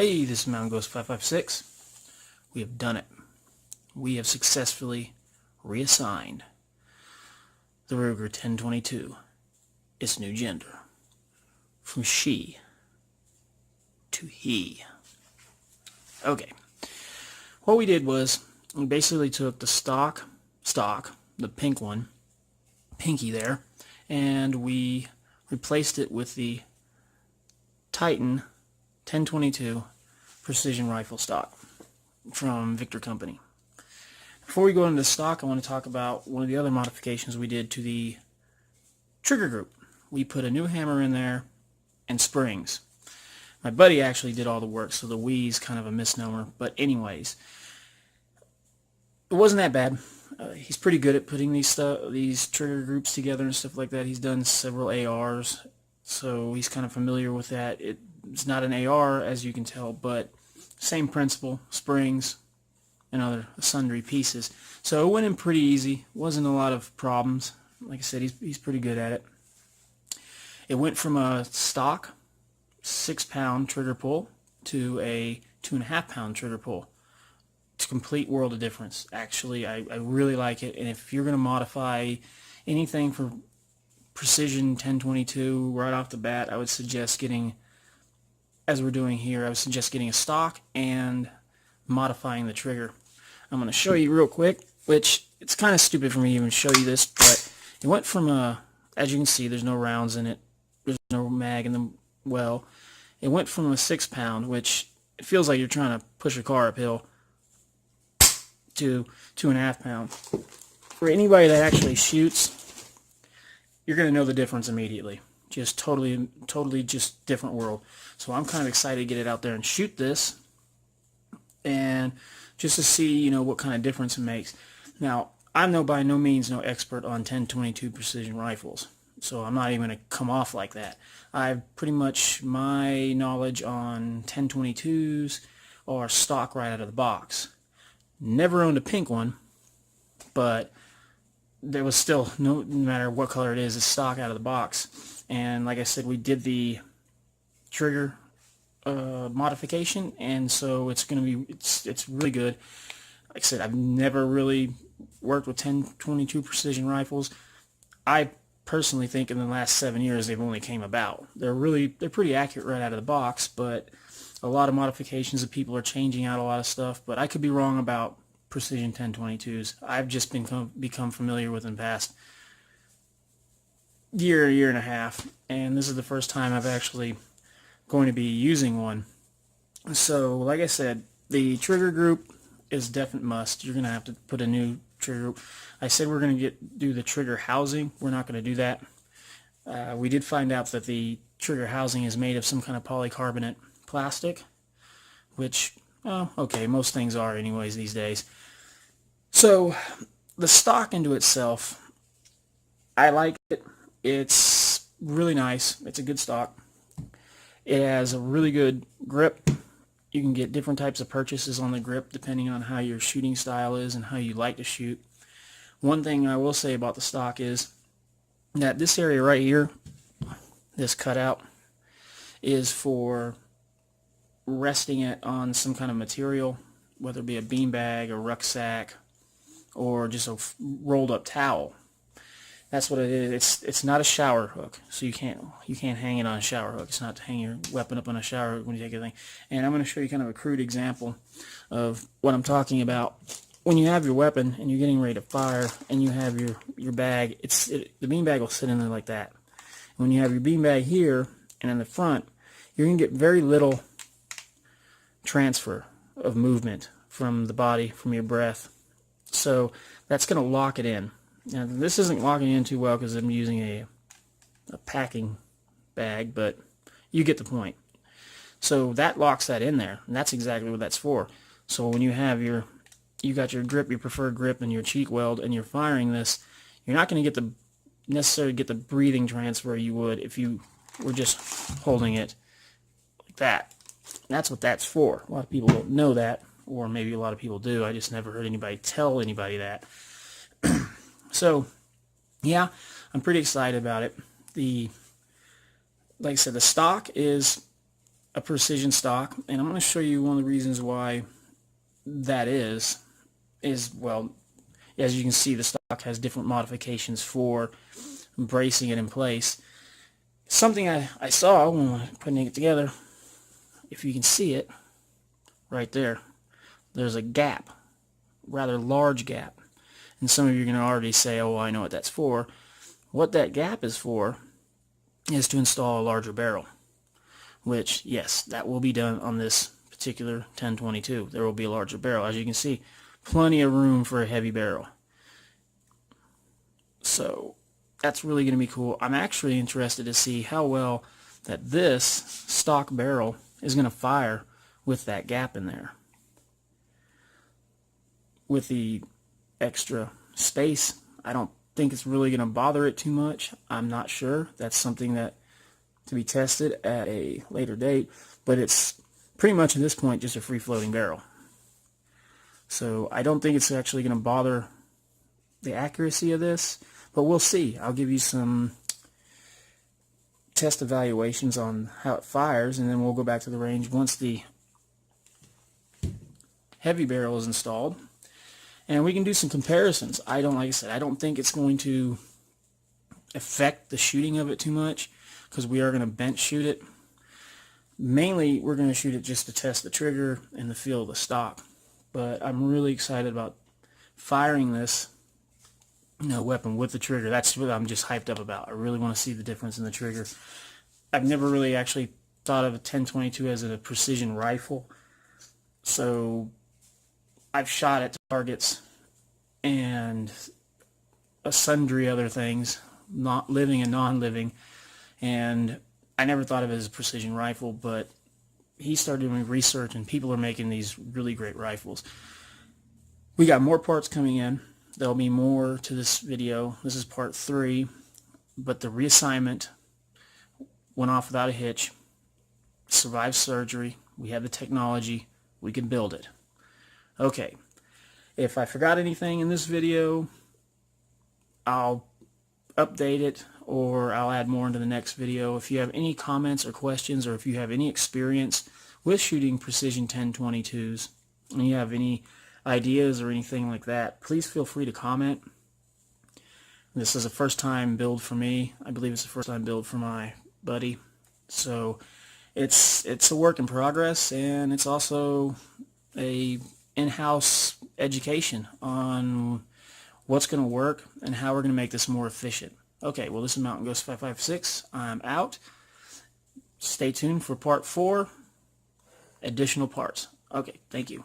Hey, this is Mountain Ghost 556. We have done it. We have successfully reassigned the Ruger 1022 its new gender from she to he. Okay, what we did was we basically took the stock, the pink one, pinky there, and we replaced it with the Titan 1022 precision rifle stock from Victor Company. Before we go into the stock, I want to talk about one of the other modifications we did to the trigger group. We put a new hammer in there and springs. My buddy actually did all the work, so the we's kind of a misnomer, but anyways, it wasn't that bad. He's pretty good at putting these trigger groups together and stuff like that. He's done several ARs, so he's kind of familiar with that. It's not an AR, as you can tell, but same principle, springs and other sundry pieces. So it went in pretty easy. Wasn't a lot of problems. Like I said, he's pretty good at it. It went from a stock 6-pound trigger pull to a 2.5-pound trigger pull. It's a complete world of difference. Actually, I really like it. And if you're going to modify anything for precision 1022 right off the bat, I would suggest getting, as we're doing here, I would suggest getting a stock and modifying the trigger. I'm going to show you real quick, which it's kind of stupid for me to even show you this, but it went from a, as you can see, there's no rounds in it, there's no mag in the well. It went from a 6-pound, which it feels like you're trying to push a car uphill, to 2.5-pound. For anybody that actually shoots, you're going to know the difference immediately. Just totally just different world. So I'm kind of excited to get it out there and shoot this, and just to see, what kind of difference it makes. Now, I'm by no means no expert on 1022 precision rifles, so I'm not even going to come off like that. I've pretty much, my knowledge on 1022s are stock right out of the box. Never owned a pink one, but there was still, no matter what color it is, it's stock out of the box. And like I said, we did the trigger modification, and so it's going to be, it's really good. Like I said, I've never really worked with 1022 precision rifles. I personally think in the last 7 years they've only came about. They're pretty accurate right out of the box, but a lot of modifications of people are changing out a lot of stuff, but I could be wrong about precision 1022s. I've just become familiar with them past year and a half, and this is the first time I've actually going to be using one. So like I said, the trigger group is a definite must. You're going to have to put a new trigger group. I said we're going to do the trigger housing. We're not going to do that. We did find out that the trigger housing is made of some kind of polycarbonate plastic, which, okay, most things are anyways these days. So the stock into itself, I like it. It's really nice. It's a good stock. It has a really good grip. You can get different types of purchases on the grip depending on how your shooting style is and how you like to shoot. One thing I will say about the stock is that this area right here, this cutout, is for resting it on some kind of material, whether it be a beanbag, a rucksack, or just a rolled up towel. That's what it is. It's not a shower hook, so you can't hang it on a shower hook. It's not to hang your weapon up on a shower hook when you take a thing. And I'm going to show you kind of a crude example of what I'm talking about. When you have your weapon and you're getting ready to fire, and you have your bag, the beanbag will sit in there like that. When you have your beanbag here and in the front, you're going to get very little transfer of movement from the body, from your breath. So that's going to lock it in. Now, this isn't locking in too well because I'm using a packing bag, but you get the point. So that locks that in there, and that's exactly what that's for. So when you have you got your grip, your preferred grip, and your cheek weld, and you're firing this, you're not going to necessarily get the breathing transfer you would if you were just holding it like that. And that's what that's for. A lot of people don't know that, or maybe a lot of people do. I just never heard anybody tell anybody that. So, yeah, I'm pretty excited about it. Like I said, the stock is a precision stock, and I'm going to show you one of the reasons why that is well, as you can see, the stock has different modifications for bracing it in place. Something I saw when putting it together, if you can see it right there, there's a gap, rather large gap, and some of you are going to already say, oh, I know what that's for. What that gap is for is to install a larger barrel, which, yes, that will be done on this particular 1022. There will be a larger barrel. As you can see, plenty of room for a heavy barrel. So that's really going to be cool. I'm actually interested to see how well that this stock barrel is going to fire with that gap in there. With the extra space, I don't think it's really going to bother it too much. I'm not sure. That's something that to be tested at a later date, but it's pretty much at this point just a free-floating barrel. So I don't think it's actually going to bother the accuracy of this, but we'll see. I'll give you some test evaluations on how it fires, and then we'll go back to the range once the heavy barrel is installed, and we can do some comparisons. Like I said, I don't think it's going to affect the shooting of it too much, because we are going to bench shoot it. Mainly, we're going to shoot it just to test the trigger and the feel of the stock. But I'm really excited about firing this weapon with the trigger. That's what I'm just hyped up about. I really want to see the difference in the trigger. I've never really actually thought of a 1022 as a precision rifle. So I've shot at targets and sundry other things, not living and non-living, and I never thought of it as a precision rifle, but he started doing research and people are making these really great rifles. We got more parts coming in. There'll be more to this video. This is part 3, but the reassignment went off without a hitch, survived surgery, we have the technology, we can build it. Okay, if I forgot anything in this video, I'll update it or I'll add more into the next video. If you have any comments or questions, or if you have any experience with shooting precision 1022s and you have any ideas or anything like that, please feel free to comment. This is a first time build for me. I believe it's a first time build for my buddy. So it's a work in progress, and it's also a in-house education on what's going to work and how we're going to make this more efficient. Okay, well, this is Mountain Ghost 556. I'm out. Stay tuned for part 4, additional parts. Okay, thank you.